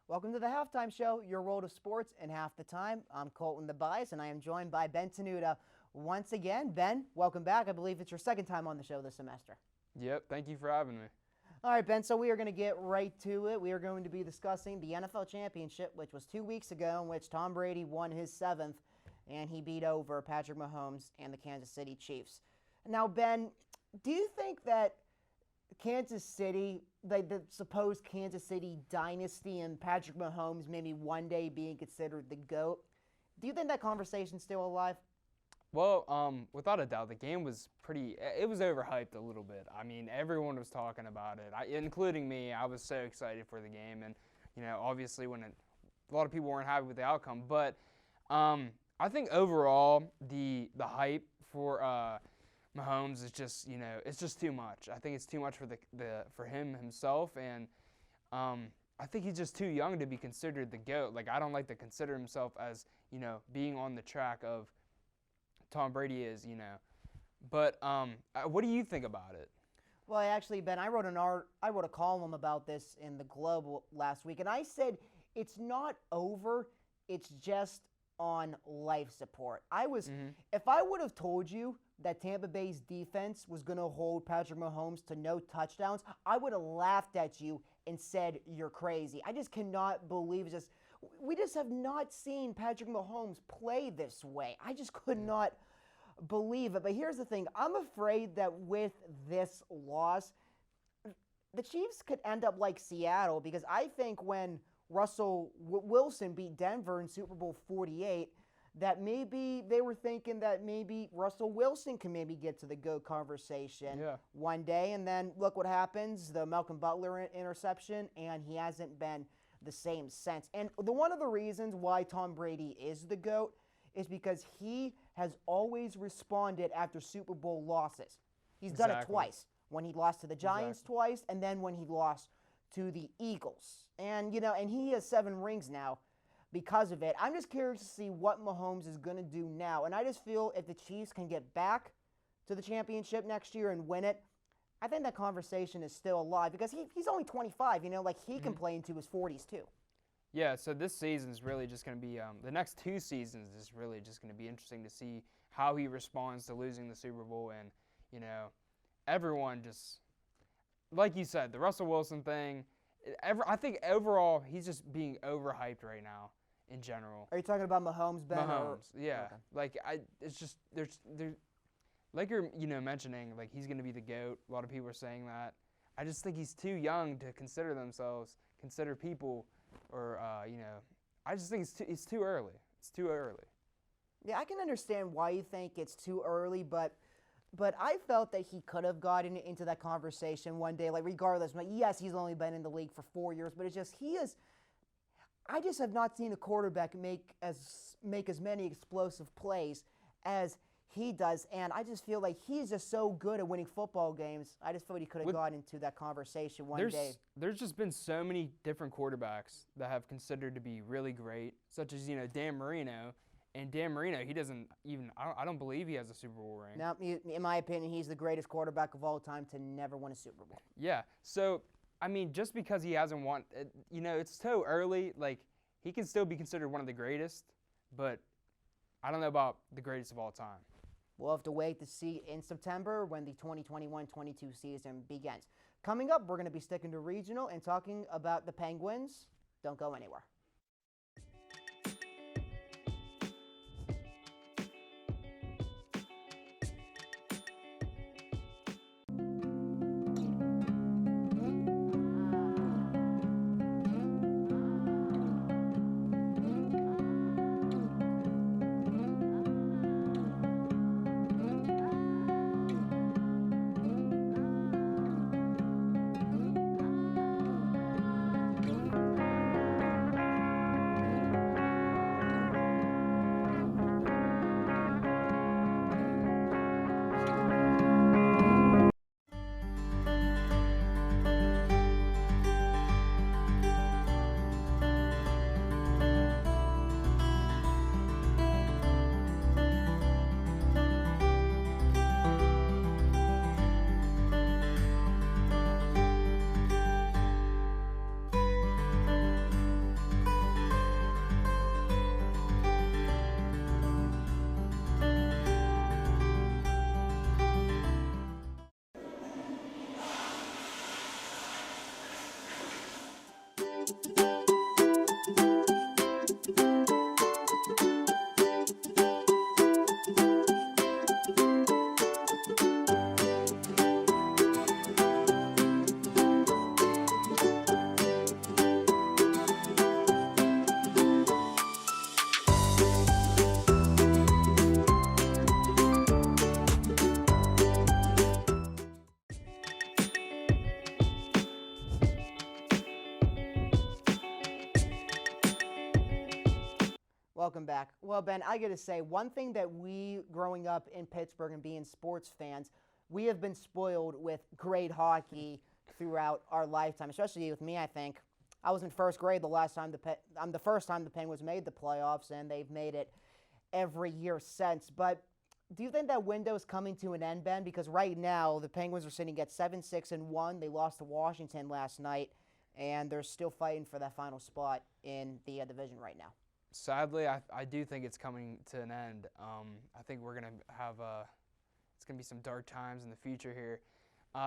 Welcome to the Halftime Show, your world of sports in half the time. I'm Colton the Bias, and I am joined by Ben Tenuta once again. Ben, welcome back. I believe it's your second time on the show this semester. Yep, thank you for having me. All right, Ben, so we are going to get right to it. We are going to be discussing the NFL Championship, which was 2 weeks ago, in which Tom Brady won his 7th, and he beat over Patrick Mahomes and the Kansas City Chiefs. Now, Ben, do you think that Kansas City, the supposed Kansas City dynasty and Patrick Mahomes maybe one day being considered the GOAT, do you think that conversation's still alive? Well, without a doubt, the game was it was overhyped a little bit. I mean, everyone was talking about it, including me. I was so excited for the game, and, obviously a lot of people weren't happy with the outcome. But I think overall, the hype for Mahomes is just, it's just too much. I think it's too much for him himself, and I think he's just too young to be considered the GOAT. Like, I don't like to consider himself as, being on the track of Tom Brady is, But what do you think about it? Well, actually, Ben, I wrote a column about this in the Globe last week, and I said it's not over, it's just on life support. If I would have told you that Tampa Bay's defense was going to hold Patrick Mahomes to no touchdowns, I would have laughed at you and said you're crazy. I just cannot believe we just have not seen Patrick Mahomes play this way. I just could not believe it. But here's the thing. I'm afraid that with this loss, the Chiefs could end up like Seattle, because I think when Russell Wilson beat Denver in Super Bowl 48, that maybe they were thinking that maybe Russell Wilson can maybe get to the GOAT conversation one day. And then look what happens, the Melkin Butler interception, and he hasn't been the same since. And one of the reasons why Tom Brady is the GOAT is because he has always responded after Super Bowl losses. He's done it twice, when he lost to the Giants twice, and then when he lost to the Eagles. And, and he has 7 rings now because of it. I'm just curious to see what Mahomes is going to do now. And I just feel if the Chiefs can get back to the championship next year and win it, I think that conversation is still alive, because he's only 25, he can play into his 40s too. Yeah, so this season is really just going to be, the next 2 seasons is really just going to be interesting to see how he responds to losing the Super Bowl. And, everyone just, like you said, the Russell Wilson thing, I think overall he's just being overhyped right now in general. Are you talking about Mahomes, Ben? Mahomes, yeah. Okay. Like, it's just, there's like you're, mentioning, like, he's going to be the GOAT. A lot of people are saying that. I just think he's too young to consider people, or, I just think it's too early. It's too early. Yeah, I can understand why you think it's too early, but I felt that he could have gotten into that conversation one day, like, regardless. But yes, he's only been in the league for 4 years, but it's just I just have not seen a quarterback make as many explosive plays as he does, and I just feel like he's just so good at winning football games. I just feel like he could have gotten into that conversation one day. There's just been so many different quarterbacks that have considered to be really great, such as, Dan Marino. And Dan Marino, he doesn't even, I don't believe he has a Super Bowl ring. Now, in my opinion, he's the greatest quarterback of all time to never win a Super Bowl. Yeah, so, I mean, just because he hasn't won, it's so early. Like, he can still be considered one of the greatest, but I don't know about the greatest of all time. We'll have to wait to see in September when the 2021-22 season begins. Coming up, we're going to be sticking to regional and talking about the Penguins. Don't go anywhere. Welcome back. Well, Ben, I got to say, one thing that we, growing up in Pittsburgh and being sports fans, we have been spoiled with great hockey throughout our lifetime, especially with me, I think. I was in first grade the first time the Penguins made the playoffs, and they've made it every year since. But do you think that window is coming to an end, Ben? Because right now, the Penguins are sitting at 7-6-1. They lost to Washington last night, and they're still fighting for that final spot in the division right now. Sadly, I do think it's coming to an end. I think we're going to have it's going to be some dark times in the future here.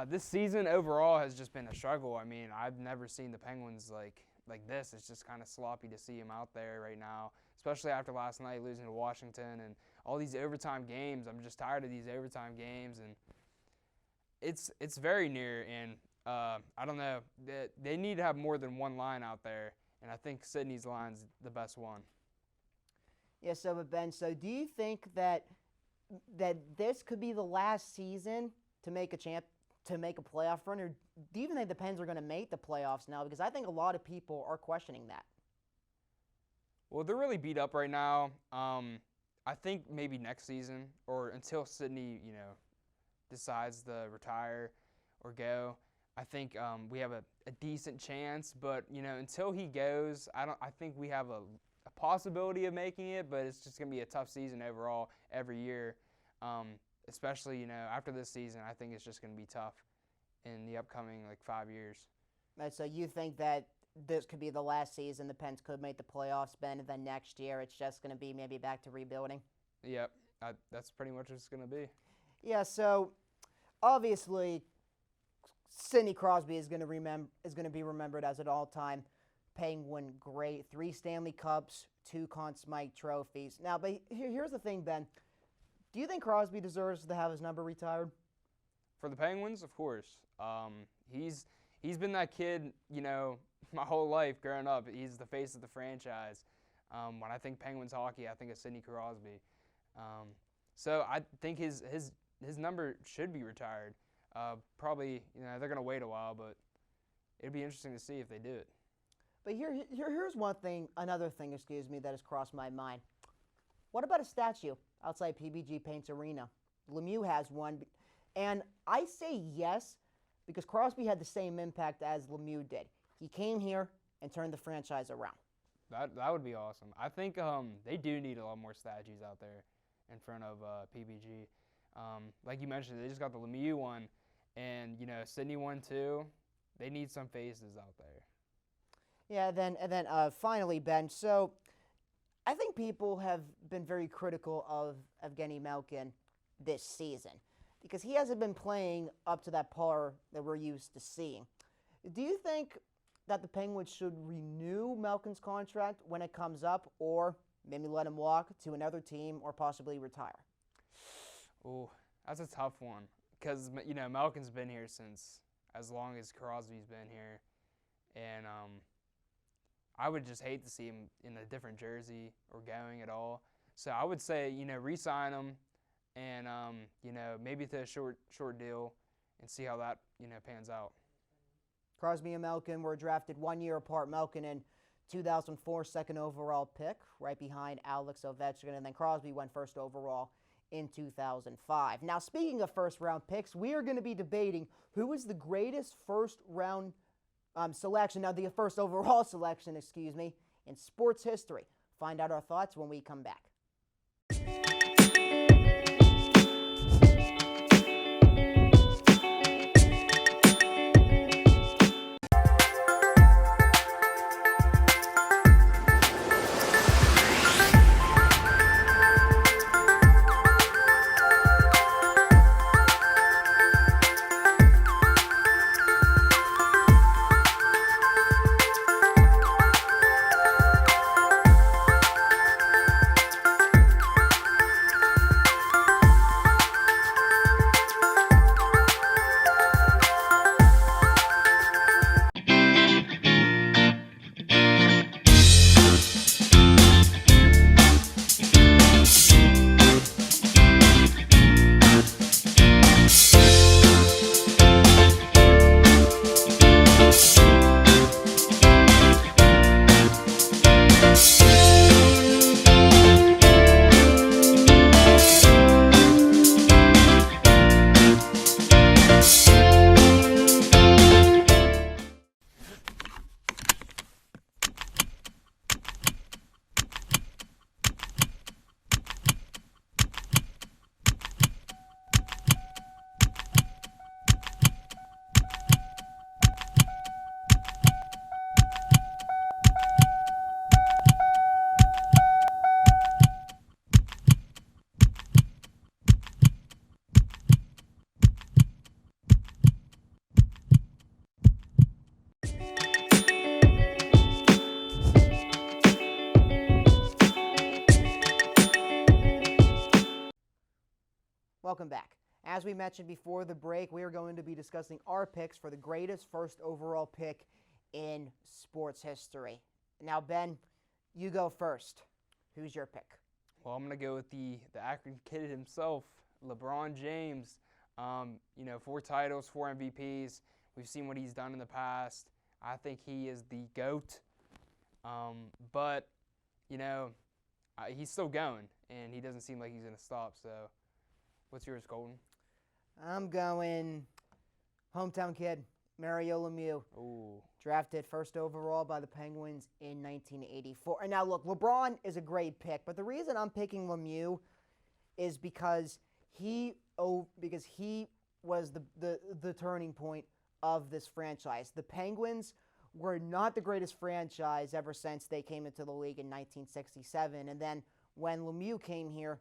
This season overall has just been a struggle. I mean, I've never seen the Penguins like this. It's just kind of sloppy to see them out there right now, especially after last night losing to Washington and all these overtime games. I'm just tired of these overtime games, and it's very near. And I don't know. They need to have more than one line out there. And I think Sydney's line's the best one. Yeah, so, Ben, so do you think that this could be the last season to make a playoff run, or do you even think the Pens are going to make the playoffs now? Because I think a lot of people are questioning that. Well, they're really beat up right now. I think maybe next season or until Sydney, decides to retire or go. I think we have a decent chance, but until he goes, I think we have a possibility of making it, but it's just gonna be a tough season overall every year. Especially after this season, I think it's just gonna be tough in the upcoming 5 years. Right, so you think that this could be the last season the Pens could make the playoffs, Ben, and then next year it's just gonna be maybe back to rebuilding? Yep, that's pretty much what it's gonna be. Yeah, so obviously Sidney Crosby is going to be remembered as an all-time Penguin great. 3 Stanley Cups, 2 Conn Smythe trophies. Now, but here's the thing, Ben. Do you think Crosby deserves to have his number retired? For the Penguins, of course. He's been that kid, my whole life growing up. He's the face of the franchise. When I think Penguins hockey, I think of Sidney Crosby. So I think his number should be retired. Probably, they're going to wait a while, but it'd be interesting to see if they do it. But here's another thing, that has crossed my mind. What about a statue outside PBG Paints Arena? Lemieux has one, and I say yes because Crosby had the same impact as Lemieux did. He came here and turned the franchise around. That would be awesome. I think they do need a lot more statues out there in front of PBG. Like you mentioned, they just got the Lemieux one, and Sydney one too. They need some faces out there. Yeah, and then finally, Ben. So, I think people have been very critical of Evgeny Melkin this season because he hasn't been playing up to that par that we're used to seeing. Do you think that the Penguins should renew Melkin's contract when it comes up, or maybe let him walk to another team, or possibly retire? Oh, that's a tough one because Melkin's been here since as long as Crosby's been here, and I would just hate to see him in a different jersey or going at all. So I would say re-sign him, and maybe to a short deal, and see how that pans out. Crosby and Melkin were drafted 1 year apart. Melkin in 2004, second overall pick, right behind Alex Ovechkin, and then Crosby went first overall in 2005. Now, speaking of first-round picks, we are going to be debating who is the greatest first-round selection, now the first overall selection, in sports history. Find out our thoughts when we come back. Welcome back. As we mentioned before the break, we are going to be discussing our picks for the greatest first overall pick in sports history. Now, Ben, you go first. Who's your pick? Well, I'm going to go with the Akron Kid himself, LeBron James. 4 titles, 4 MVPs. We've seen what he's done in the past. I think he is the GOAT. But he's still going, and he doesn't seem like he's going to stop. So, what's yours, Colton? I'm going hometown kid, Mario Lemieux. Ooh. Drafted first overall by the Penguins in 1984. And now, look, LeBron is a great pick, but the reason I'm picking Lemieux is because he was the turning point of this franchise. The Penguins were not the greatest franchise ever since they came into the league in 1967. And then when Lemieux came here,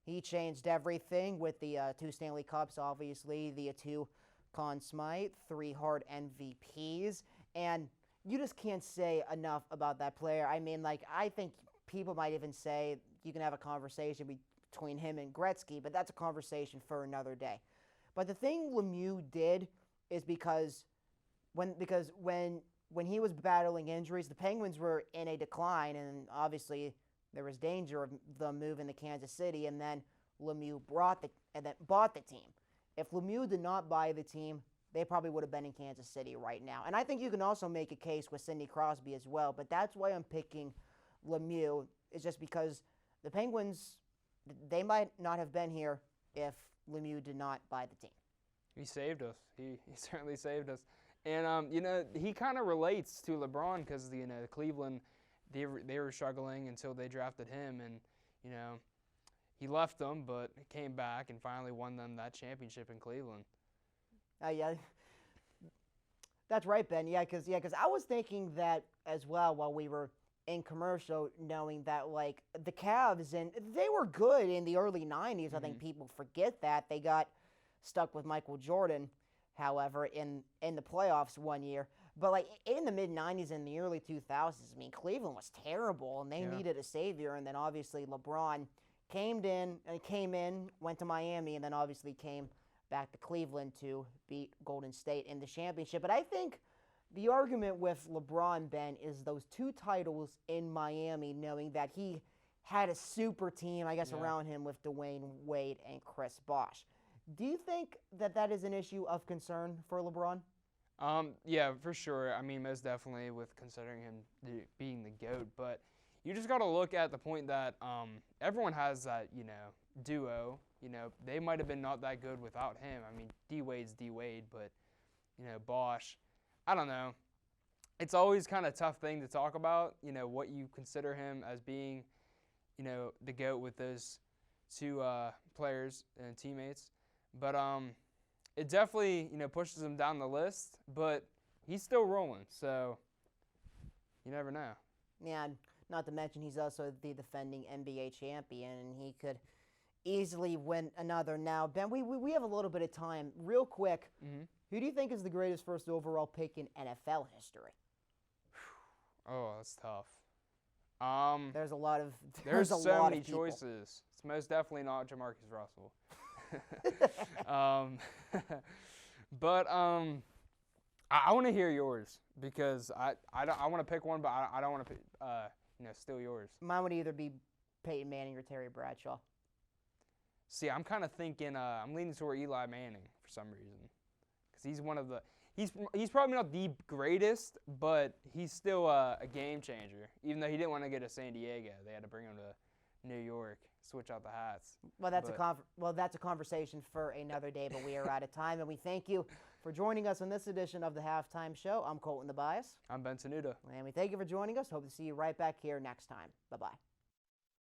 he changed everything with the 2 Stanley Cups, obviously, the 2 Conn Smythe, 3 Hart MVPs. And you just can't say enough about that player. I mean, I think people might even say you can have a conversation between him and Gretzky, but that's a conversation for another day. But the thing Lemieux did is because when he was battling injuries, the Penguins were in a decline, and obviously there was danger of them moving to Kansas City, and then Lemieux bought the team. If Lemieux did not buy the team, they probably would have been in Kansas City right now. And I think you can also make a case with Sidney Crosby as well, but that's why I'm picking Lemieux, is just because the Penguins, they might not have been here if Lemieux did not buy the team. He saved us. He certainly saved us. And, he kind of relates to LeBron because, Cleveland, they were struggling until they drafted him. And, he left them, but came back and finally won them that championship in Cleveland. Yeah, that's right, Ben. Yeah, because I was thinking that as well while we were in commercial, knowing that, the Cavs, and they were good in the early 90s. Mm-hmm. I think people forget that. They got stuck with Michael Jordan, however, in the playoffs one year. But, in the mid-90s and the early 2000s, I mean, Cleveland was terrible, and they needed a savior. And then, obviously, LeBron came in, went to Miami, and then obviously came back to Cleveland to beat Golden State in the championship. But I think the argument with LeBron, Ben, is those 2 titles in Miami, knowing that he had a super team, I guess, around him with Dwayne Wade and Chris Bosh. Do you think that is an issue of concern for LeBron? Yeah, for sure. I mean, most definitely with considering him being the GOAT. But you just got to look at the point that everyone has that, duo. They might have been not that good without him. I mean, D-Wade's D-Wade, but, Bosh, I don't know. It's always kind of a tough thing to talk about, what you consider him as being, the GOAT with those 2 players and teammates. But it definitely, pushes him down the list, but he's still rolling, so you never know. Yeah, not to mention he's also the defending NBA champion, and he could easily win another. Now, Ben, we have a little bit of time. Real quick, Who do you think is the greatest first overall pick in NFL history? Oh, that's tough. There's a lot of there's so many choices. It's most definitely not Jamarcus Russell. But I want to hear yours because I want to pick one, but I don't want to steal yours. Mine would either be Peyton Manning or Terry Bradshaw. See, I'm kind of thinking I'm leaning toward Eli Manning for some reason because he's one of the he's probably not the greatest, but he's still a game changer. Even though he didn't want to go to San Diego, they had to bring him to New York. Switch out the hats. Well, that's a conversation for another day, but we are out of time, and we thank you for joining us on this edition of the Halftime Show. I'm Colton the Bias. I'm Ben Tenuta. And we thank you for joining us. Hope to see you right back here next time. Bye-bye.